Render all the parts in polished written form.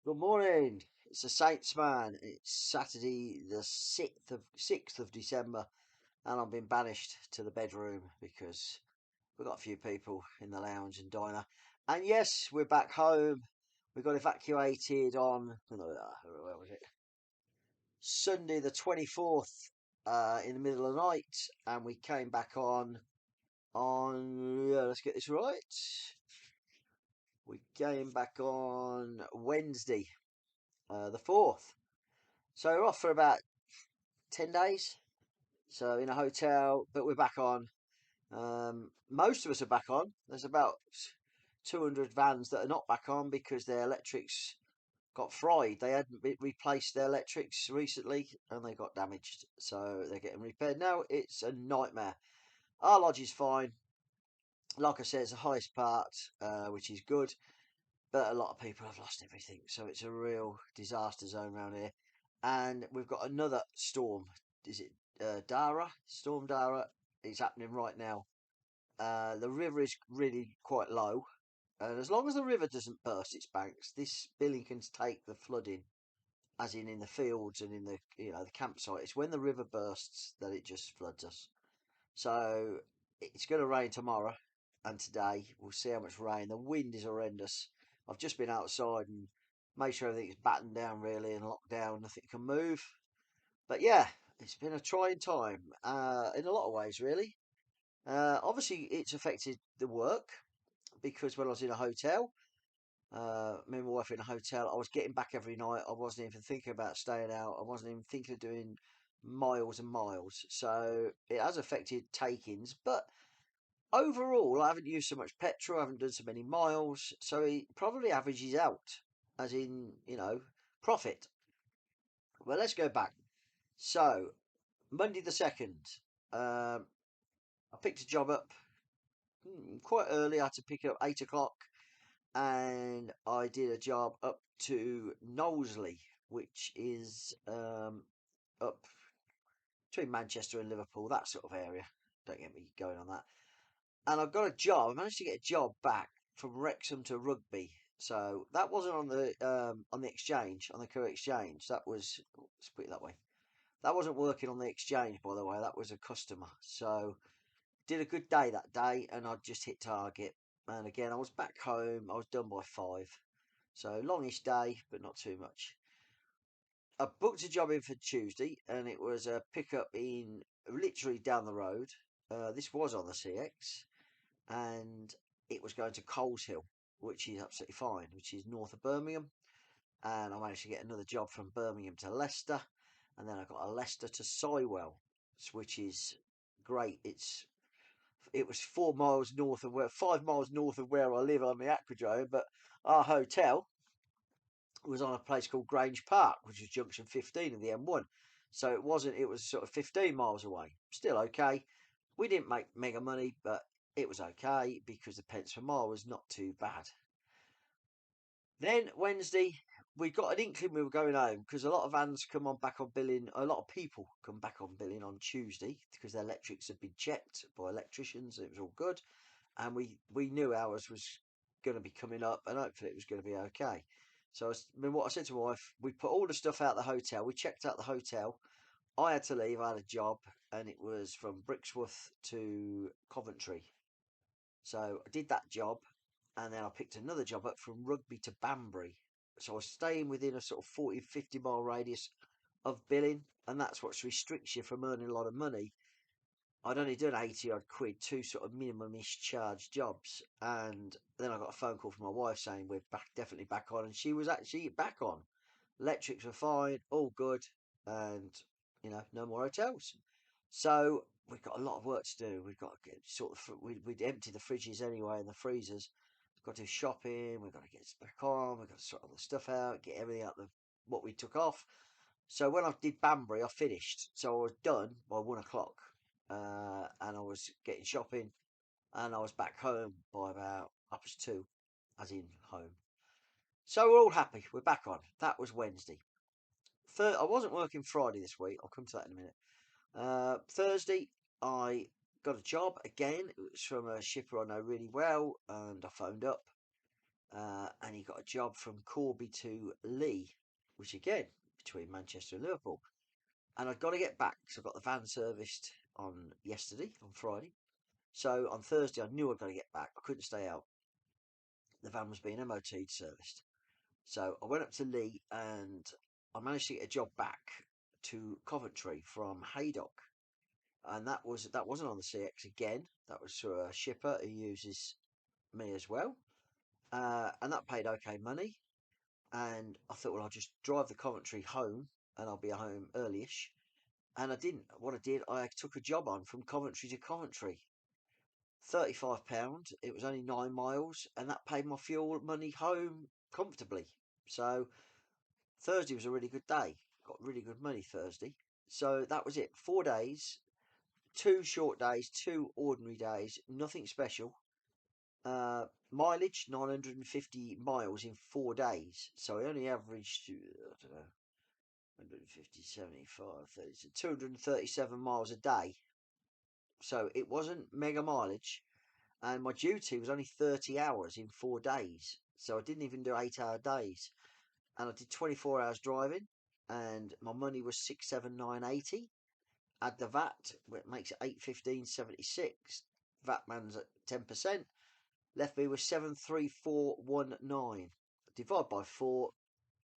Good morning. It's the Saints man. It's Saturday the sixth of December, and I've been banished to the bedroom because we've got a few people in the lounge and diner. And yes, we're back home. We got evacuated on where was it? Sunday the 24th, in the middle of the night, and we came back on let's get this right. We came back on Wednesday, the 4th. So we're off for about 10 days. So in a hotel, but we're back on. Most of us are back on. There's about 200 vans that are not back on because their electrics got fried. They hadn't replaced their electrics recently and they got damaged. So they're getting repaired now. It's a nightmare. Our lodge is fine. Like I said, it's the highest part, which is good. But a lot of people have lost everything. So it's a real disaster zone around here. And we've got another storm. Is it Dara? Storm Dara. It's happening right now. The river is really quite low, and as long as the river doesn't burst its banks, this billing can take the flooding, as in the fields and in the campsite. It's when the river bursts that it just floods us. So it's going to rain tomorrow and today. We'll see how much rain. The wind is horrendous. I've just been outside and made sure everything's battened down really and locked down. Nothing can move. But yeah, it's been a trying time in a lot of ways, really. Obviously, it's affected the work because when I was in a hotel, me and my wife were in a hotel, I was getting back every night. I wasn't even thinking about staying out. I wasn't even thinking of doing miles and miles. So it has affected takings, but overall, I haven't used so much petrol. I haven't done so many miles. So it probably averages out, as in, profit. Well, let's go back. So, Monday the 2nd, um, I picked a job up quite early. I had to pick it up 8 o'clock, and I did a job up to Knowsley, which is up between Manchester and Liverpool, that sort of area. Don't get me going on that. And I got a job. I managed to get a job back from Wrexham to Rugby. So that wasn't on the exchange, on the career exchange. That was, let's put it that way. That wasn't working on the exchange, by the way. That was a customer. So did a good day that day, and I just hit target. And again, I was back home. I was done by 5. So longish day, but not too much. I booked a job in for Tuesday, and it was a pickup in literally down the road. This was on the CX, and it was going to Coleshill, which is absolutely fine, which is north of Birmingham. And I managed to get another job from Birmingham to Leicester, and then I got a Leicester to Sywell, which is great. It was 4 miles north of 5 miles north of where I live on the aquadrome, but our hotel was on a place called Grange Park, which is junction 15 of the M1. So it was sort of 15 miles away. Still okay. We didn't make mega money, but it was okay because the pence per mile was not too bad. Then Wednesday, we got an inkling we were going home because a lot of vans come on back on billing. A lot of people come back on billing on Tuesday because their electrics had been checked by electricians. And it was all good, and we knew ours was going to be coming up, and hopefully it was going to be okay. So what I said to my wife, we put all the stuff out the hotel. We checked out the hotel. I had to leave. I had a job, and it was from Brixworth to Coventry. So I did that job, and then I picked another job up from Rugby to Banbury. So I was staying within a sort of 40, 50 mile radius of billing, and that's what restricts you from earning a lot of money. I'd only done 80 odd quid, two sort of minimum-ish charge jobs. And then I got a phone call from my wife saying we're definitely back on. And she was actually back on. Electrics were fine, all good. And, no more hotels. So we've got a lot of work to do. We've got to get we'd empty the fridges anyway and the freezers. We've got to do shopping. We've got to get it back on. We've got to sort all the stuff out, get everything out of what we took off. So when I did Banbury, I finished. So I was done by 1 o'clock, and I was getting shopping, and I was back home by about 2, as in home. So we're all happy. We're back on. That was Wednesday. I wasn't working Friday this week. I'll come to that in a minute. Thursday, I got a job again. It was from a shipper I know really well, and I phoned up. and he got a job from Corby to Lee, which again between Manchester and Liverpool. And I've got to get back because I got the van serviced on Friday. So on Thursday, I knew I'd got to get back. I couldn't stay out. The van was being MOT'd, serviced. So I went up to Lee and I managed to get a job back to Coventry from Haydock. And that wasn't on the CX again. That was through a shipper who uses me as well. And that paid okay money. And I thought, well, I'll just drive the Coventry home and I'll be home earlyish. And I didn't. What I did, I took a job on from Coventry to Coventry. £35. It was only 9 miles, and that paid my fuel money home comfortably. So Thursday was a really good day. Got really good money Thursday. So that was it. 4 days, 2 short days, 2 ordinary days, nothing special. Mileage 950 miles in 4 days. So I only averaged, I don't know, 150, 75, 30, 237 miles a day. So it wasn't mega mileage. And my duty was only 30 hours in 4 days. So I didn't even do 8 hour days. And I did 24 hours driving. And my money was 679.80. Add the VAT, it makes it 815.76. VAT man's at 10%. Left me with 73419. Divide by 4,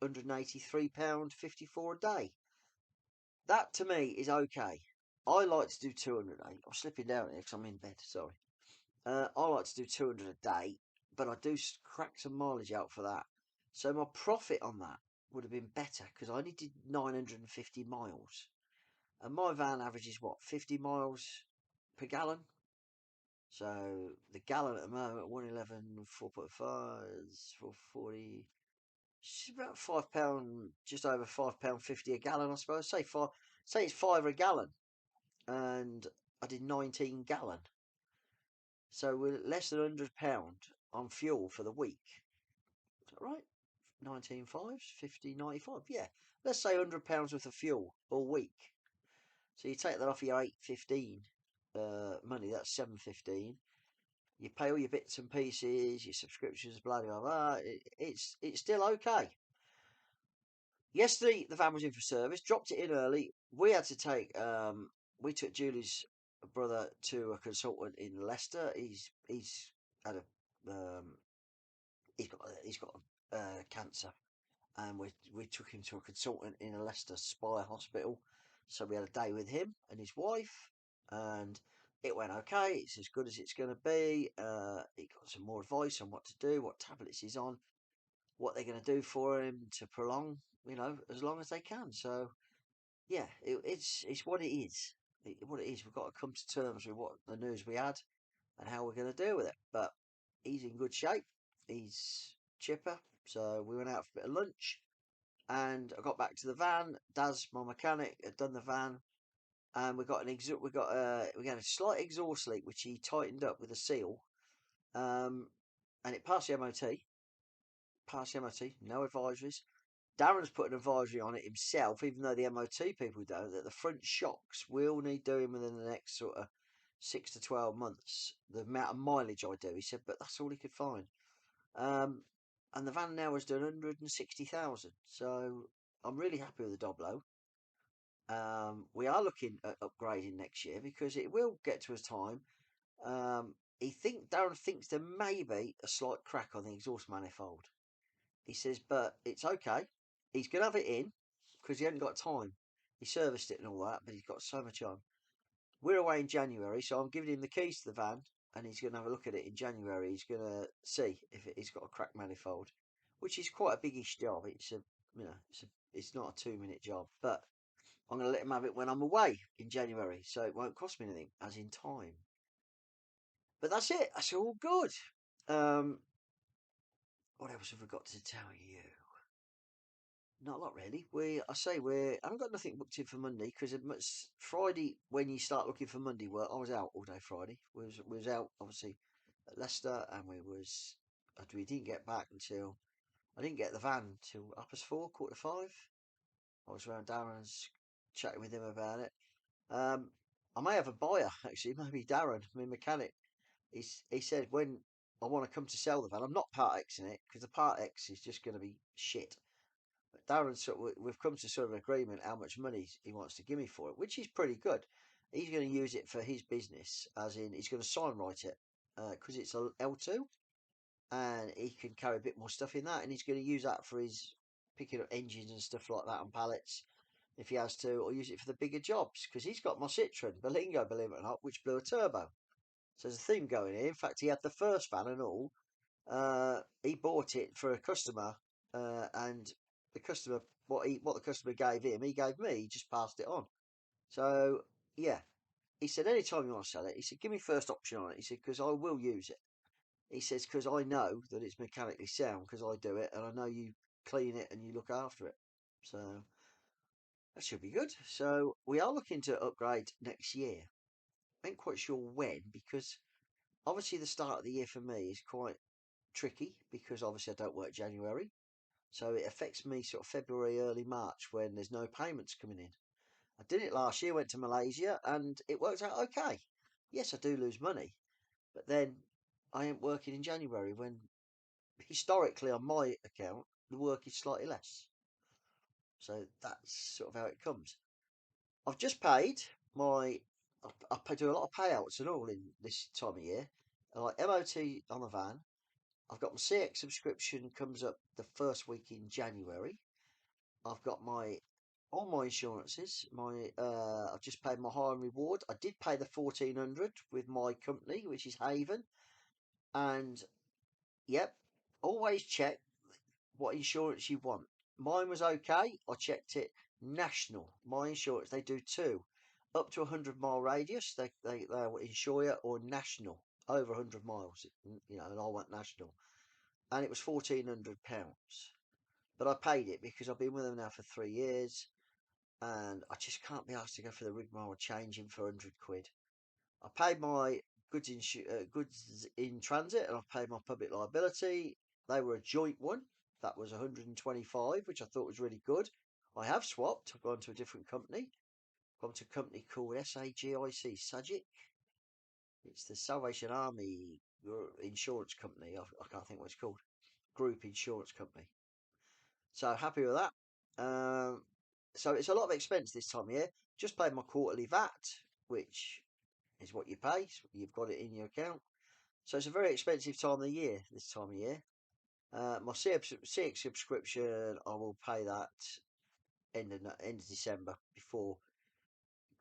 £183.54 a day. That to me is okay. I like to do 200 a day. I'm slipping down here because I'm in bed, sorry. I like to do 200 a day, but I do crack some mileage out for that. So my profit on that would have been better because I only did 950 miles. And my van averages what, 50 miles per gallon? So the gallon at the moment, 111, 4.5, 440. It's about £5, just over £5.50 a gallon, I suppose. Say it's five a gallon, and I did 19 gallon. So we're less than £100 on fuel for the week. Is that right? 19 fives, 50, 95. Yeah, let's say £100 worth of fuel all week. So you take that off your 815 money. That's 715. You pay all your bits and pieces, your subscriptions, blah blah blah. It's still okay. Yesterday the van was in for service. Dropped it in early. We took Julie's brother to a consultant in Leicester. He's had a he's got cancer, and we took him to a consultant in a Leicester Spire hospital. So we had a day with him and his wife, and it went okay. It's as good as it's going to be. He got some more advice on what to do, what tablets he's on, what they're going to do for him to prolong, as long as they can. So yeah, it's what it is. What it is. We've got to come to terms with what the news we had and how we're going to deal with it. But he's in good shape. He's chipper. So we went out for a bit of lunch, and I got back to the van. Daz, my mechanic, had done the van, and we got we had a slight exhaust leak which he tightened up with a seal, and it passed the MOT. Passed the MOT. No advisories. Darren's put an advisory on it himself, even though the MOT people don't, that the front shocks will need doing within the next sort of 6 to 12 months. The amount of mileage I do, he said, but that's all he could find. And the van now has done 160,000. So I'm really happy with the Doblo. We are looking at upgrading next year because it will get to a time. Darren thinks there may be a slight crack on the exhaust manifold. He says, but it's okay. He's going to have it in because he hasn't got time. He serviced it and all that, but he's got so much on. We're away in January, so I'm giving him the keys to the van, and he's going to have a look at it in January. He's going to see if it's got a cracked manifold, which is quite a biggish job. It's not a 2-minute job, but I'm going to let him have it when I'm away in January, so it won't cost me anything, as in time. But that's it. That's all good. What else have we got to tell you? Not a lot really. We haven't got nothing booked in for Monday because Friday when you start looking for Monday work, I was out all day Friday. We was out obviously at Leicester, and we didn't get back until I didn't get the van till 4:30, 4:45. I was around Darren's chatting with him about it. I may have a buyer actually, maybe Darren, my mechanic. He said when I want to come to sell the van. I'm not part Xing it because the part X is just going to be shit. But Darren, we've come to sort of an agreement how much money he wants to give me for it, which is pretty good. He's going to use it for his business, as in he's going to sign write it because it's a L2 and he can carry a bit more stuff in that, and he's going to use that for his picking up engines and stuff like that on pallets if he has to, or use it for the bigger jobs because he's got my Citroen Berlingo, believe it or not, which blew a turbo. So there's a theme going here. In fact, he had the first van and all. He bought it for a customer, and the customer what the customer gave him, he gave me. He just passed it on. So yeah, he said anytime you want to sell it, he said give me first option on it. He said because I will use it. He says because I know that it's mechanically sound because I do it, and I know you clean it and you look after it. So that should be good. So we are looking to upgrade next year. I ain't quite sure when because obviously the start of the year for me is quite tricky because obviously I don't work January. So it affects me sort of February, early March when there's no payments coming in. I did it last year, went to Malaysia, and it worked out okay. Yes, I do lose money, but then I ain't working in January when historically on my account the work is slightly less. So that's sort of how it comes. I've just paid my. I do a lot of payouts and all in this time of year. Like MOT on the van, I've got my CX subscription comes up the first week in January. I've got my all my insurances. I've just paid my hire and reward. I did pay the 1400 with my company, which is Haven, and yep, always check what insurance you want. Mine was okay. I checked it. National, my insurance they do two, up to 100 mile radius. They will insure you or national over 100 miles. You know, and I went national, and it was £1,400. But I paid it because I've been with them now for 3 years, and I just can't be asked to go for the rigmarole changing for £100. I paid my goods in transit, and I paid my public liability. They were a joint one. That was 125, which I thought was really good. I have swapped. I've gone to a different company. Gone to a company called SAGIC, SAGIC. It's the Salvation Army insurance company. I can't think what it's called. Group insurance company. So happy with that. So it's a lot of expense this time of year. Just paid my quarterly VAT, which is what you pay. So you've got it in your account. So it's a very expensive time of the year, this time of year. My CX subscription, I will pay that end of December before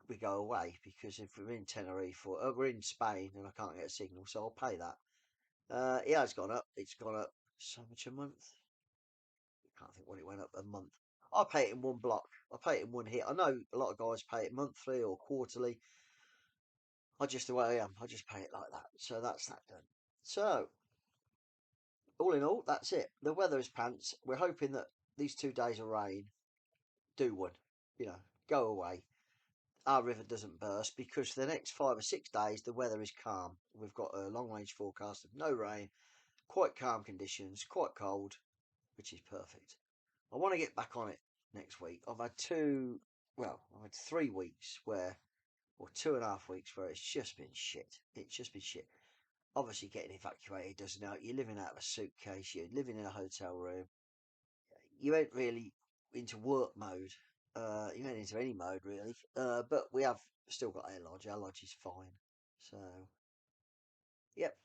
we go away because if we're in Tenerife or we're in Spain and I can't get a signal, so I'll pay that. Yeah, it's gone up. It's gone up so much a month. I can't think what it went up a month. I pay it in one block. I pay it in one hit. I know a lot of guys pay it monthly or quarterly. I just the way I am. I just pay it like that. So that's that done. So all in all, that's it. The weather is pants. We're hoping that these 2 days of rain do one. You know, go away. Our river doesn't burst because for the next 5 or 6 days the weather is calm. We've got a long range forecast of no rain, quite calm conditions, quite cold, which is perfect. I want to get back on it next week. I've had 3 weeks or 2.5 weeks where it's just been shit. It's just been shit. Obviously, getting evacuated doesn't help. You're living out of a suitcase. You're living in a hotel room. You ain't really into work mode. You ain't into any mode really. But we have still got our lodge. Our lodge is fine. So, yep.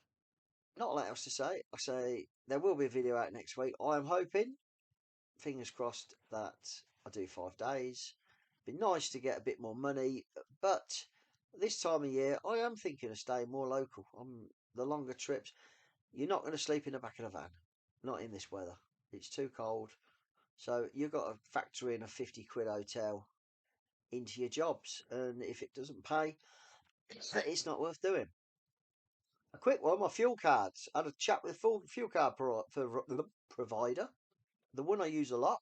Not a lot else to say. I say there will be a video out next week. I am hoping, fingers crossed, that I do 5 days. Be nice to get a bit more money, but this time of year I am thinking of staying more local. The longer trips. You're not going to sleep in the back of the van, not in this weather. It's too cold. So you've got to factor in a 50 quid hotel into your jobs, and if it doesn't pay, it's not worth doing. A quick one: my fuel cards. I had a chat with the fuel card provider, the one I use a lot.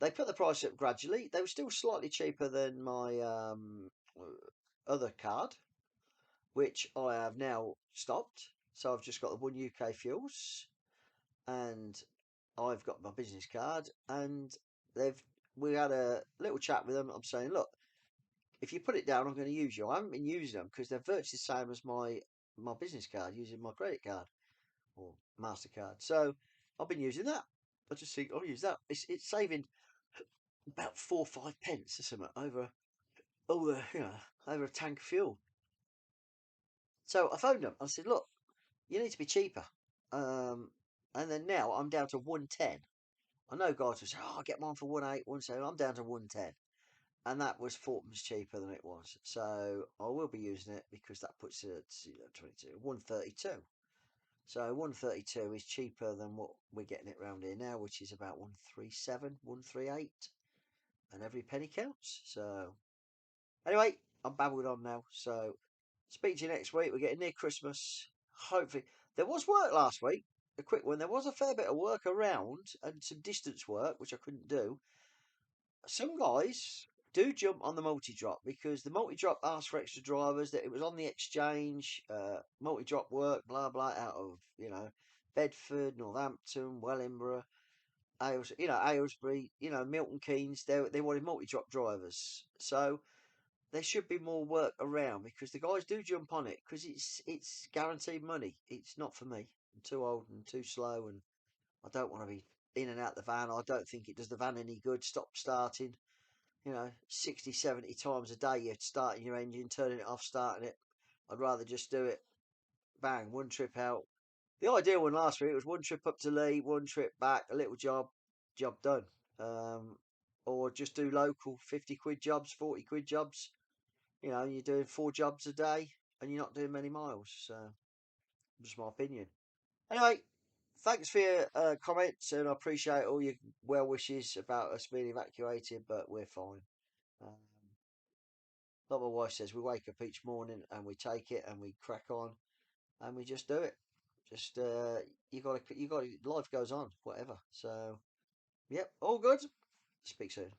They put the price up gradually. They were still slightly cheaper than my other card, which I have now stopped. So I've just got the one UK fuels, and I've got my business card. And we had a little chat with them. I'm saying, look, if you put it down, I'm going to use you. I haven't been using them because they're virtually the same as my business card using my credit card. or MasterCard. So I've been using that. I just think I'll use that. It's saving about 4 or 5 pence or something over all the over a tank of fuel. So I phoned them. I said, look, you need to be cheaper. And then now I'm down to 110. I know guys will say, oh, I'll get mine for 1.8, 1.7. I'm down to 110. And that was 4 pence cheaper than it was. So I will be using it because that puts it at 22, 132. So 132 is cheaper than what we're getting it round here now, which is about 137, 138. And every penny counts. So anyway, I'm babbled on now. So speak to you next week. We're getting near Christmas. Hopefully, there was work last week. A quick one. There was a fair bit of work around and some distance work, which I couldn't do. Some guys do jump on the multi drop because the multi drop asked for extra drivers. That it was on the exchange, multi drop work, blah blah, out of Bedford, Northampton, Wellingborough, Aylesbury, Milton Keynes. They wanted multi drop drivers, so there should be more work around because the guys do jump on it because it's guaranteed money. It's not for me. I'm too old and too slow, and I don't want to be in and out the van. I don't think it does the van any good. Stop starting. 60, 70 times a day you're starting your engine, turning it off, starting it. I'd rather just do it, bang, one trip out. The ideal one last week was one trip up to Lee, one trip back, a little job done. Or just do local 50 quid jobs, 40 quid jobs. You're doing 4 jobs a day and you're not doing many miles. So, just my opinion. Anyway, thanks for your comments and I appreciate all your well wishes about us being evacuated, but we're fine. Um, like my wife says, we wake up each morning and we take it and we crack on and we just do it. Just you got to life goes on, whatever. So, yep, all good. Speak soon.